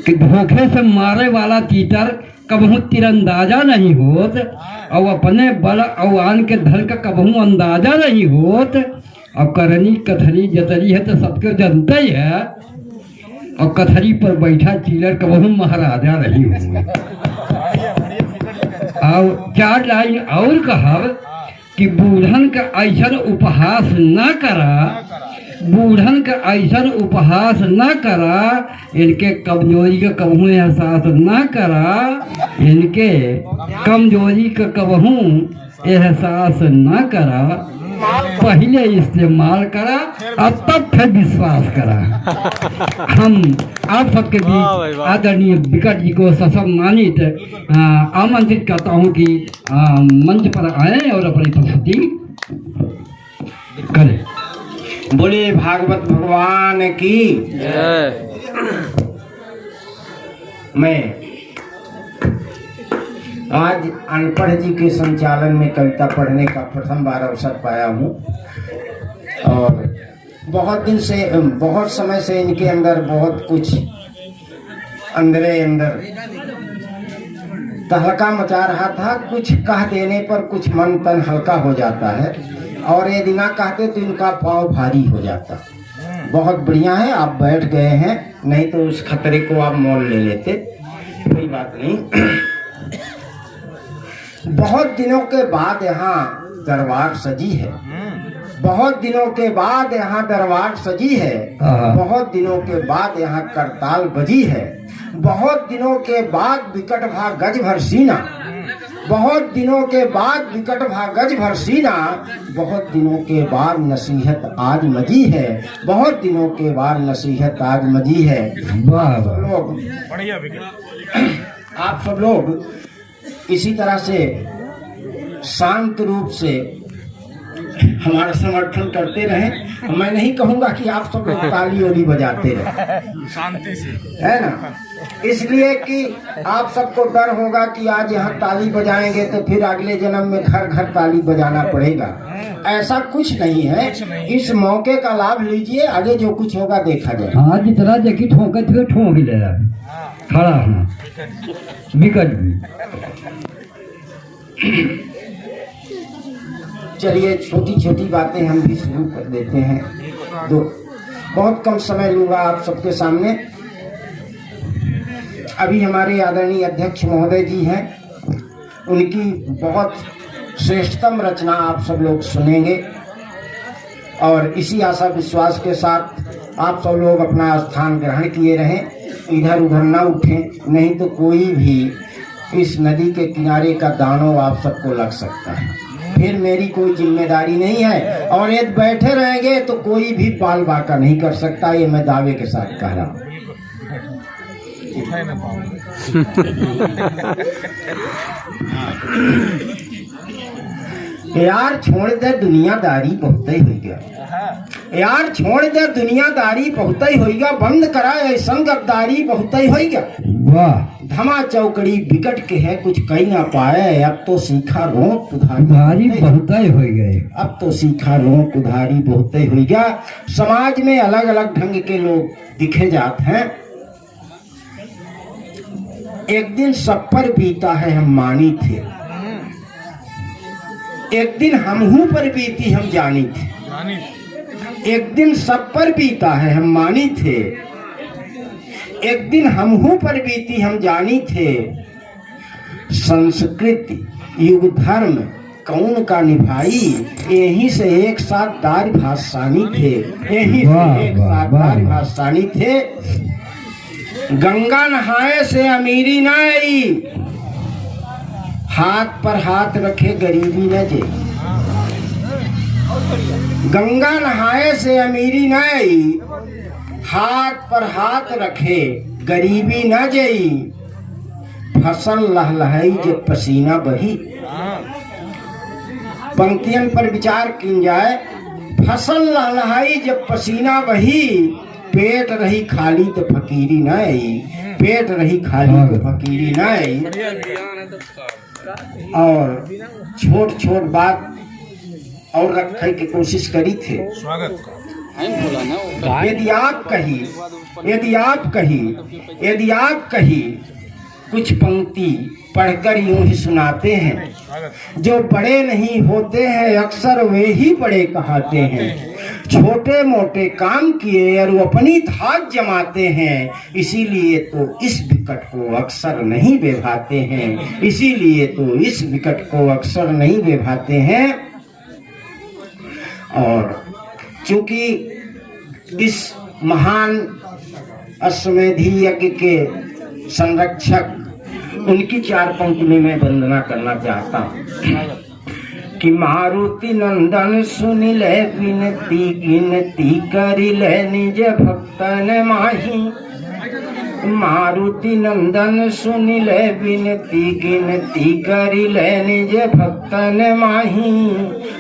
कि धोखे से मारे वाला तीतर कबहू तीरंदाजा नहीं होत, और अपने बल और आन के धन का कबहू अंदाजा नहीं होत। अब करनी कथरी जतरी है तो सबके जनता ही है, और कथरी पर बैठा चीलर कबहू महाराजा नहीं हुए। और 4 लाइन और कहा कि बूढ़न का ऐसा उपहास न करा, बूढ़न का ऐसा उपहास न करा, इनके कमजोरी का कबहू एहसास न करा, इनके कमजोरी का कबहू एहसास न करा। पहले इस्तेमाल करा और तब फिर विश्वास करा। हम आप सबके बीच आदरणीय विकट जी को सम्मानित आमंत्रित करता हूँ कि मंच पर आए और अपनी प्रस्तुति करें। बोले भागवत भगवान की मैं आज अनपढ़ जी के संचालन में कविता पढ़ने का प्रथम बार अवसर पाया हूँ, और बहुत समय से इनके अंदर बहुत कुछ अंदर तहलका मचा रहा था। कुछ कह देने पर कुछ मन तन हल्का हो जाता है, और यदि ना कहते तो इनका पाँव भारी हो जाता। बहुत बढ़िया है आप बैठ गए हैं, नहीं तो उस खतरे को आप मोल ले लेते। कोई बात नहीं। बहुत दिनों के बाद यहाँ दरबार सजी है, बहुत दिनों के बाद यहाँ दरबार सजी है, बहुत दिनों के बाद यहाँ करताल बजी है, बहुत दिनों के बाद विकट भा गज भर सीना, बहुत दिनों के बाद विकट भा गज भर सीना, बहुत दिनों के बाद नसीहत आज मजी है, बहुत दिनों के बाद नसीहत आज मजी है। लोग आप सब लोग इसी तरह से शांत रूप से हमारा समर्थन करते रहें। मैं नहीं कहूँगा कि आप सब लोग ताली वाली बजाते रहे, शांति से, है ना। इसलिए कि आप सबको डर होगा कि आज यहाँ ताली बजाएंगे तो फिर अगले जन्म में घर घर ताली बजाना पड़ेगा। ऐसा कुछ नहीं है। इस मौके का लाभ लीजिए, आगे जो कुछ होगा देखा जाए। हाँ, जितना देखी ठोंके थे ठोंक ले रहा है खड़ा हूँ विकट भी। चलिए छोटी छोटी बातें हम भी शुरू कर देते हैं। बहुत कम समय लूंगा आप सबके सामने। अभी हमारे आदरणीय अध्यक्ष महोदय जी हैं, उनकी बहुत श्रेष्ठतम रचना आप सब लोग सुनेंगे, और इसी आशा विश्वास के साथ आप सब लोग अपना स्थान ग्रहण किए रहें, इधर उधर ना उठें, नहीं तो कोई भी इस नदी के किनारे का दानव आप सबको लग सकता है। फिर मेरी कोई जिम्मेदारी नहीं है, और यदि बैठे रहेंगे तो कोई भी बाल बाका नहीं कर सकता। ये मैं दावे के साथ कह रहा हूँ। यार छोड़ दे दुनियादारी बहुत ही हो गया, यार छोड़ दे दुनियादारी बहुत ही हो गया, बंद करा ऐसा गद्दारी बहुत ही हो गया। वाह, धमा चौकड़ी विकट के है कुछ कही ना पाए, अब तो सीखा रोक उधारी बहुत ही हो गए, अब तो सीखा रोक उधारी बहुत ही हो गया। समाज में अलग अलग ढंग के लोग दिखे जाते हैं। एक दिन सब पर बीता है हम मानी थे, एक दिन हमहू पर बीती हम जानी थे, एक दिन सब पर बीता है हम मानी थे, एक दिन हमहू पर बीती हम जानी थे। संस्कृति युग धर्म कौन का निभाई, यहीं से एक साथ दार भाषानी थे, यहीं से एक साथ दार भाषानी थे। गंगा नहाए से अमीरी न आई, हाथ पर हाथ रखे गरीबी न जे। गंगा नहाए से अमीरी न आई, हाथ पर हाथ रखे गरीबी न जई। फसल लहलहाई जब पसीना बही, पंक्तियन पर विचार की जाए। फसल लहलहाई जब पसीना बही, पेट रही खाली तो फकीरी न आई, पेट रही खाली तो फकीरी न आई। और छोट छोट बात और रखे की कोशिश करी थे। यदि आप कहीं कुछ पंक्ति पढ़कर यूं ही सुनाते हैं, जो बड़े नहीं होते हैं अक्सर वे ही बड़े कहते हैं, छोटे मोटे काम किए और वो अपनी धाक जमाते हैं, इसीलिए तो इस विकट को अक्सर नहीं बेभाते हैं, इसीलिए तो इस विकट को अक्सर नहीं बेभाते हैं। और चूंकि इस महान अश्वमेधी यज्ञ के संरक्षक उनकी 4 पंक्ति में मैं वंदना करना चाहता हूँ कि मारुति नंदन सुनि ले विनती गिनती करी ले निज भक्तन माही, मारुति नंदन सुनि ले विनती गिनती करी ले निज भक्तन माही,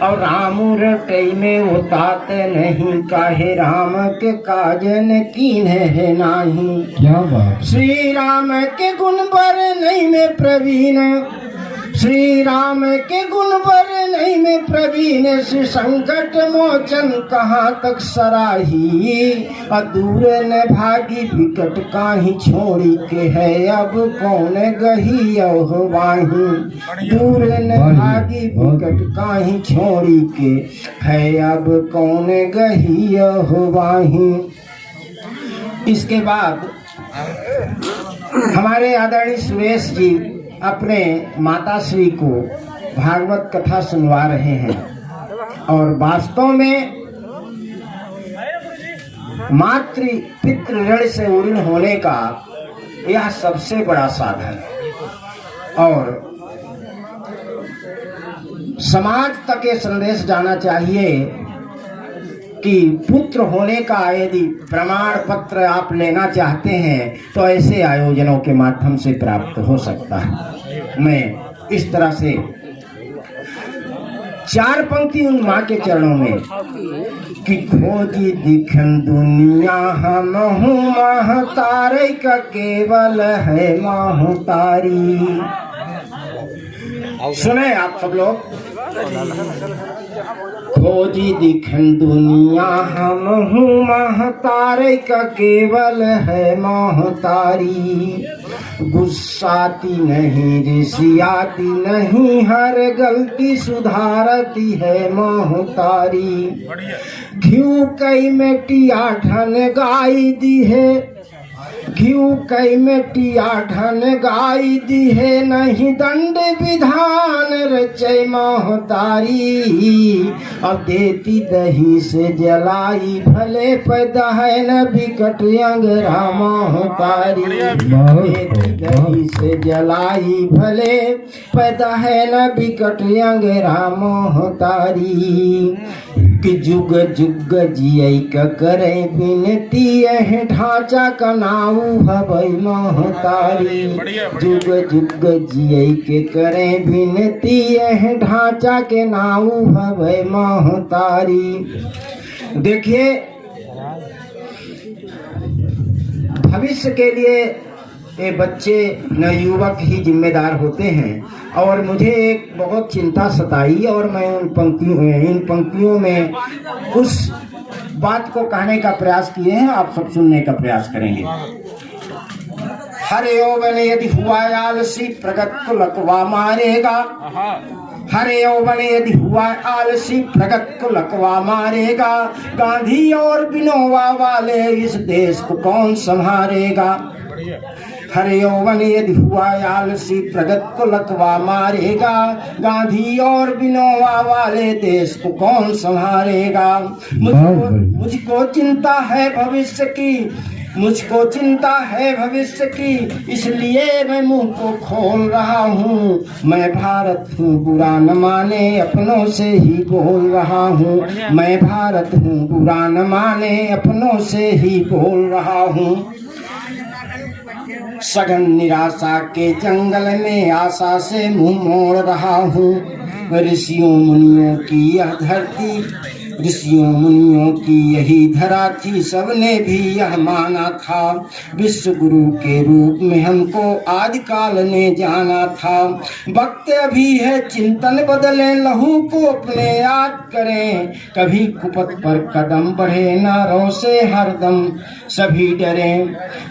और राम रटई में वो तात नहीं, काहे राम के काजन कीन है नाही। क्या बात। श्री राम के गुण बर नहीं में प्रवीण, श्री राम के गुण बर नहीं में प्रवीण, श्री संकट मोचन कहाँ तक सराही, अदूर न भागी विकट काहि छोड़ी के है, अब कौन गही हो वाही, दूर न भागी विकट काहि छोड़ी के है, अब कौन गही हो वाही। इसके बाद हमारे आदरणीय सुरेश जी अपने माता श्री को भागवत कथा सुनवा रहे हैं, और वास्तव में मातृ पितृ ऋण से ऊर्ण होने का यह सबसे बड़ा साधन है, और समाज तक ये संदेश जाना चाहिए कि पुत्र होने का यदि प्रमाण पत्र आप लेना चाहते हैं तो ऐसे आयोजनों के माध्यम से प्राप्त हो सकता है। मैं इस तरह से 4 पंक्ति उन माँ के चरणों में कि खोजी दिखन दुनिया हम हूँ महतारे का केवल है महतारी। सुने आप सब लोग, खोजी दिखन दुनिया हम हूँ महतारे का केवल है महतारी, गुस्साती नहीं रिसियाती नहीं, हर गलती सुधारती है महतारी, घिऊ कई मेटिया ढन गाई दी है, घिऊ कई मेटिया ढन गाई दी है, नहीं दंड विधान रचय महतारी, अब देती दही से जलाई भले पैदा है न बिकट अंगरा महतारी, देती दही से जलाई भले पैदा है न बिकट अंगरा महतारी, कि जुग जुग जियई का करे बिनती है ढांचा का नाऊ हवई महतारी, जुग जुग जियई के करे बिनती है ढांचा के नाऊ हवई महतारी। देखिए, भविष्य के लिए ये बच्चे नवयुवक ही जिम्मेदार होते हैं, और मुझे एक बहुत चिंता सताई, और मैं इन पंक्तियों में उस बात को कहने का प्रयास किए हैं, आप सब सुनने का प्रयास करेंगे। हरे यौवन यदि हुआ आलसी प्रगत को लकवा मारेगा, हरे यौवन यदि हुआ आलसी प्रगत को लकवा मारेगा, गांधी और विनोबा वाले इस देश को कौन संभालेगा, हरे यौवन यदि हुआ आलसी प्रगत को लकवा मारेगा, गांधी और विनोबा वाले देश को कौन संभालेगा, मुझको चिंता है भविष्य की, मुझको चिंता है भविष्य की, इसलिए मैं मुंह को खोल रहा हूँ, मैं भारत हूँ बुरा न माने अपनों से ही बोल रहा हूँ, मैं भारत हूँ बुरा न माने अपनों से ही बोल रहा हूँ, सघन निराशा के जंगल में आशा से मुंह मोड़ रहा हूँ, ऋषियों मुनियों की यह धरती ऋषियों मुनियों की यही धरा थी, सबने भी यह माना था। विश्व गुरु के रूप में हमको आदिकाल ने जाना था। वक्त अभी है चिंतन बदले, लहू को अपने याद करें। कभी कुपथ पर कदम बढ़े, नारों से हरदम सभी डरे।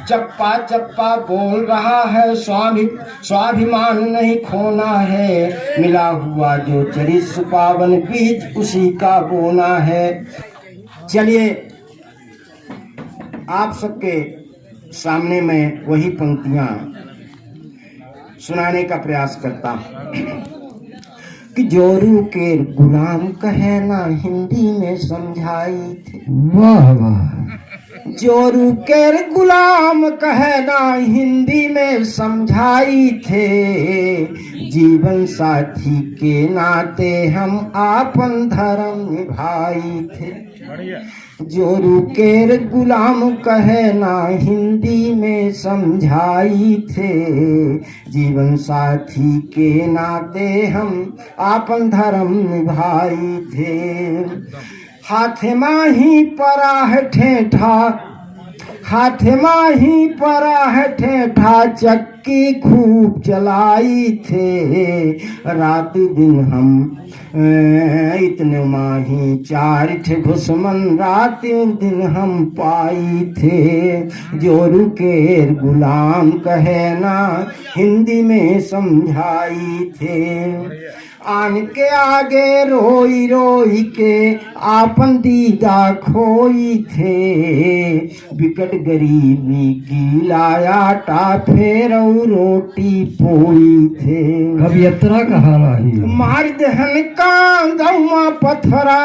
चप्पा चप्पा बोल रहा है, स्वाभिमान नहीं खोना है। मिला हुआ जो चरित्र पावन बीज उसी का बोना है। चलिए आप सबके सामने मैं वही पंक्तियां सुनाने का प्रयास करता हूं कि जोरू के गुलाम कहे ना हिंदी में समझाई थी। वाह वाह। जोरू के गुलाम कहना हिंदी में समझाई थे। जीवन साथी के नाते हम आपन धर्म निभाई थे। जोरू के गुलाम कहना हिंदी में समझाई थे। जीवन साथी के नाते हम आपन धर्म निभाई थे। हाथ माही पराह ठेठा, हाथ माही पराह ठेठा, चक्की खूब चलाई थे। रात दिन हम इतने माही चार ठे घुसमन, रात दिन हम पाई थे। जोरू के गुलाम कहना हिंदी में समझाई थे। आन के आगे रोई रोई के आपन दीदा खोई थे। बिकट गरीबी की लाया टाफेर रोटी पोई थे। कभी इतना कहा रही मार दहन कांदऊ में पत्थरा,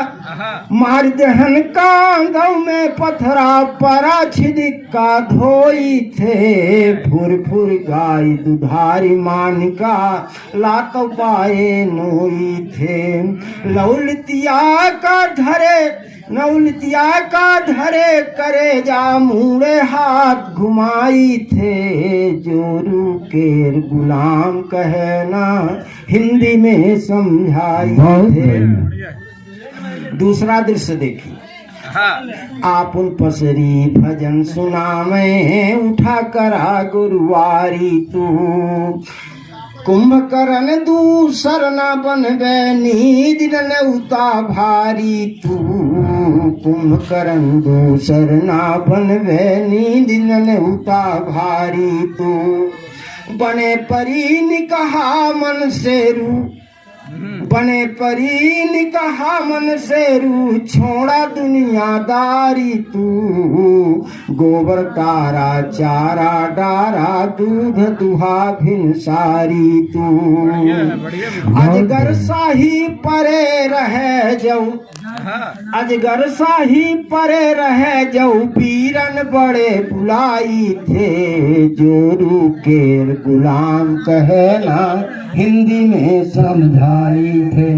मार दहन कांदऊ में पत्थरा, परा छिदिका धोई थे। फुर फुर गाय दुधारी मानिका, लात पाए नोई थे। लौलतिया का धरे, नौलतिया का धरे करे जा, मुड़े हाथ घुमाई थे। जोरू के गुलाम कहना हिंदी में समझाई थे। दूसरा दृश्य देखिए। आप उन पसरी भजन सुनावे, उठा करा गुरुवारी तू। कुंभकर्ण दूसर न बनवे, नींद न उता भारी तू। कुंभकर्ण दूसर न बनवे, नींद न उता भारी तू। बने परी निकहा मन से रू, बने परी निकहा मन से रू। छोड़ा दुनियादारी तू। गोबर तारा चारा डारा, दूध दुहा भिन सारी तू। अजगर शाही परे रहे जाऊ, अजगर शाही परे रहे जाऊ, वीरन बड़े बुलाई थे। जोरू के गुलाम कहना हिंदी में समझाई थे।